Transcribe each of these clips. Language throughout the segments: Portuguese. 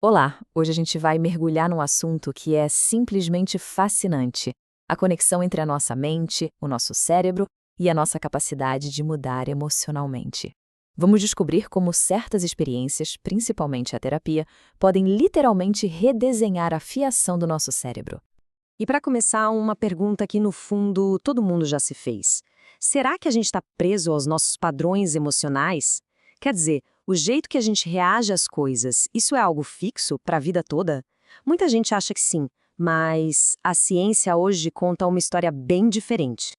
Olá, hoje a gente vai mergulhar num assunto que é simplesmente fascinante: a conexão entre a nossa mente, o nosso cérebro e a nossa capacidade de mudar emocionalmente. Vamos descobrir como certas experiências, principalmente a terapia, podem literalmente redesenhar a fiação do nosso cérebro. E para começar, uma pergunta que no fundo todo mundo já se fez. Será que a gente está preso aos nossos padrões emocionais? Quer dizer, o jeito que a gente reage às coisas, isso é algo fixo para a vida toda? Muita gente acha que sim, mas a ciência hoje conta uma história bem diferente.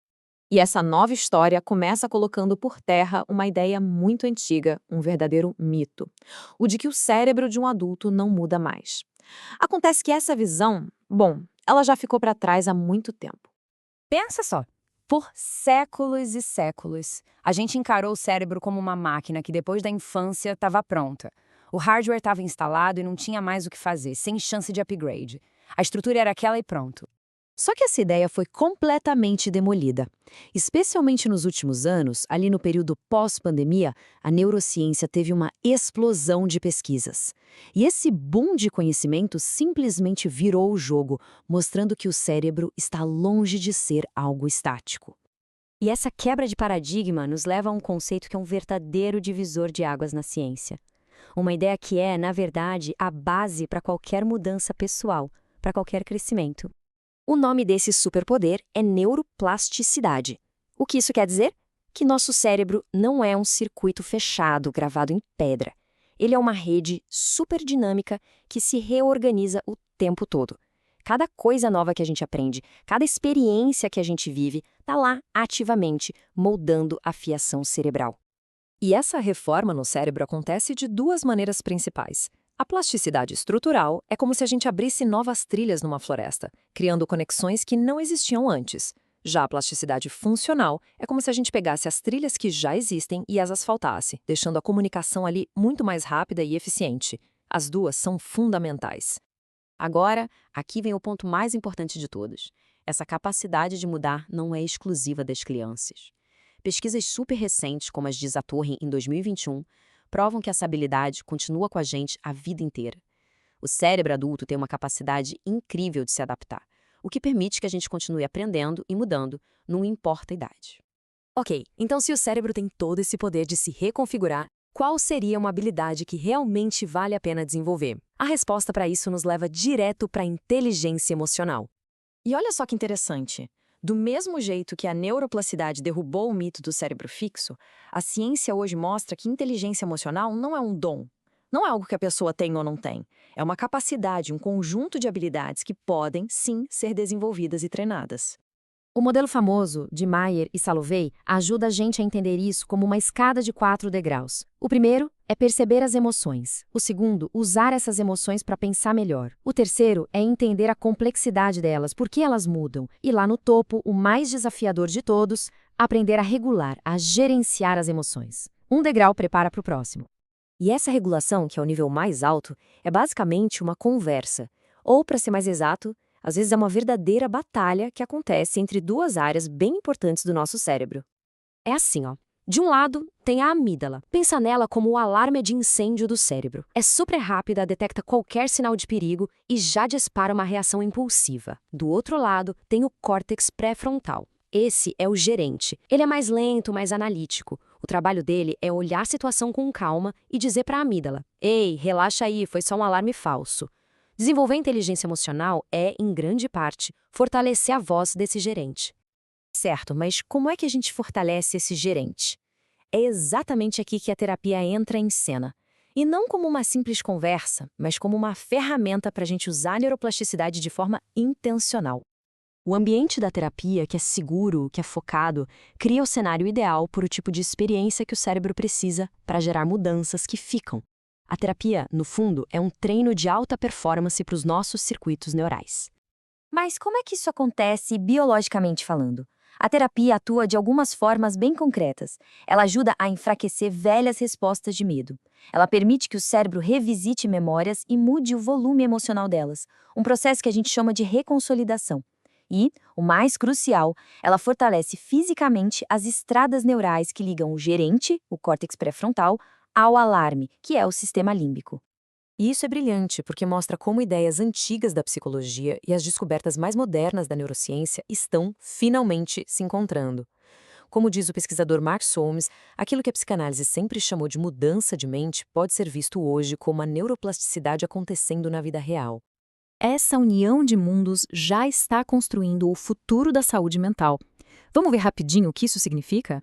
E essa nova história começa colocando por terra uma ideia muito antiga, um verdadeiro mito: o de que o cérebro de um adulto não muda mais. Acontece que essa visão, bom, ela já ficou para trás há muito tempo. Pensa só. Por séculos e séculos, a gente encarou o cérebro como uma máquina que depois da infância estava pronta. O hardware estava instalado e não tinha mais o que fazer, sem chance de upgrade. A estrutura era aquela e pronto. Só que essa ideia foi completamente demolida. Especialmente nos últimos anos, ali no período pós-pandemia, a neurociência teve uma explosão de pesquisas. E esse boom de conhecimento simplesmente virou o jogo, mostrando que o cérebro está longe de ser algo estático. E essa quebra de paradigma nos leva a um conceito que é um verdadeiro divisor de águas na ciência. Uma ideia que é, na verdade, a base para qualquer mudança pessoal, para qualquer crescimento. O nome desse superpoder é neuroplasticidade. O que isso quer dizer? Que nosso cérebro não é um circuito fechado gravado em pedra. Ele é uma rede super dinâmica que se reorganiza o tempo todo. Cada coisa nova que a gente aprende, cada experiência que a gente vive, está lá ativamente moldando a fiação cerebral. E essa reforma no cérebro acontece de duas maneiras principais. A plasticidade estrutural é como se a gente abrisse novas trilhas numa floresta, criando conexões que não existiam antes. Já a plasticidade funcional é como se a gente pegasse as trilhas que já existem e as asfaltasse, deixando a comunicação ali muito mais rápida e eficiente. As duas são fundamentais. Agora, aqui vem o ponto mais importante de todos. Essa capacidade de mudar não é exclusiva das crianças. Pesquisas super recentes, como as de Zatorre em 2021, provam que essa habilidade continua com a gente a vida inteira. O cérebro adulto tem uma capacidade incrível de se adaptar, o que permite que a gente continue aprendendo e mudando, não importa a idade. Ok, então se o cérebro tem todo esse poder de se reconfigurar, qual seria uma habilidade que realmente vale a pena desenvolver? A resposta para isso nos leva direto para a inteligência emocional. E olha só que interessante. Do mesmo jeito que a neuroplasticidade derrubou o mito do cérebro fixo, a ciência hoje mostra que inteligência emocional não é um dom. Não é algo que a pessoa tem ou não tem. É uma capacidade, um conjunto de habilidades que podem, sim, ser desenvolvidas e treinadas. O modelo famoso de Mayer e Salovey ajuda a gente a entender isso como uma escada de 4 degraus. O primeiro é perceber as emoções. O segundo, usar essas emoções para pensar melhor. O terceiro é entender a complexidade delas, por que elas mudam. E lá no topo, o mais desafiador de todos, aprender a regular, a gerenciar as emoções. Um degrau prepara para o próximo. E essa regulação, que é o nível mais alto, é basicamente uma conversa. Ou, para ser mais exato, às vezes é uma verdadeira batalha que acontece entre duas áreas bem importantes do nosso cérebro. É assim, ó. De um lado, tem a amígdala. Pensa nela como o alarme de incêndio do cérebro. É super rápida, detecta qualquer sinal de perigo e já dispara uma reação impulsiva. Do outro lado, tem o córtex pré-frontal. Esse é o gerente. Ele é mais lento, mais analítico. O trabalho dele é olhar a situação com calma e dizer para a amígdala: "Ei, relaxa aí, foi só um alarme falso." Desenvolver inteligência emocional é, em grande parte, fortalecer a voz desse gerente. Certo, mas como é que a gente fortalece esse gerente? É exatamente aqui que a terapia entra em cena. E não como uma simples conversa, mas como uma ferramenta para a gente usar a neuroplasticidade de forma intencional. O ambiente da terapia, que é seguro, que é focado, cria o cenário ideal para o tipo de experiência que o cérebro precisa para gerar mudanças que ficam. A terapia, no fundo, é um treino de alta performance para os nossos circuitos neurais. Mas como é que isso acontece biologicamente falando? A terapia atua de algumas formas bem concretas. Ela ajuda a enfraquecer velhas respostas de medo. Ela permite que o cérebro revisite memórias e mude o volume emocional delas, um processo que a gente chama de reconsolidação. E, o mais crucial, ela fortalece fisicamente as estradas neurais que ligam o gerente, o córtex pré-frontal, ao alarme, que é o sistema límbico. E isso é brilhante, porque mostra como ideias antigas da psicologia e as descobertas mais modernas da neurociência estão, finalmente, se encontrando. Como diz o pesquisador Mark Solms, aquilo que a psicanálise sempre chamou de mudança de mente pode ser visto hoje como a neuroplasticidade acontecendo na vida real. Essa união de mundos já está construindo o futuro da saúde mental. Vamos ver rapidinho o que isso significa?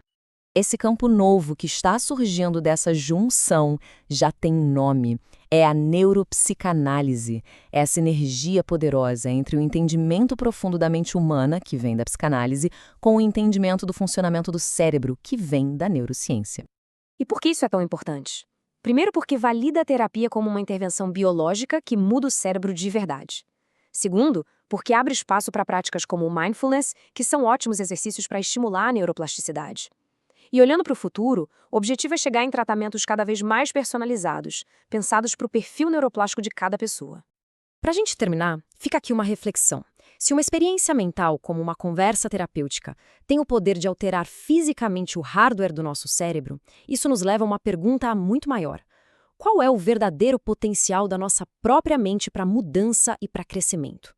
Esse campo novo que está surgindo dessa junção já tem nome. É a neuropsicanálise. É essa energia poderosa entre o entendimento profundo da mente humana, que vem da psicanálise, com o entendimento do funcionamento do cérebro, que vem da neurociência. E por que isso é tão importante? Primeiro, porque valida a terapia como uma intervenção biológica que muda o cérebro de verdade. Segundo, porque abre espaço para práticas como o mindfulness, que são ótimos exercícios para estimular a neuroplasticidade. E olhando para o futuro, o objetivo é chegar em tratamentos cada vez mais personalizados, pensados para o perfil neuroplástico de cada pessoa. Para a gente terminar, fica aqui uma reflexão. Se uma experiência mental, como uma conversa terapêutica, tem o poder de alterar fisicamente o hardware do nosso cérebro, isso nos leva a uma pergunta muito maior. Qual é o verdadeiro potencial da nossa própria mente para mudança e para crescimento?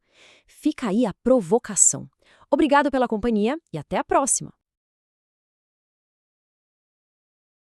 Fica aí a provocação. Obrigado pela companhia e até a próxima!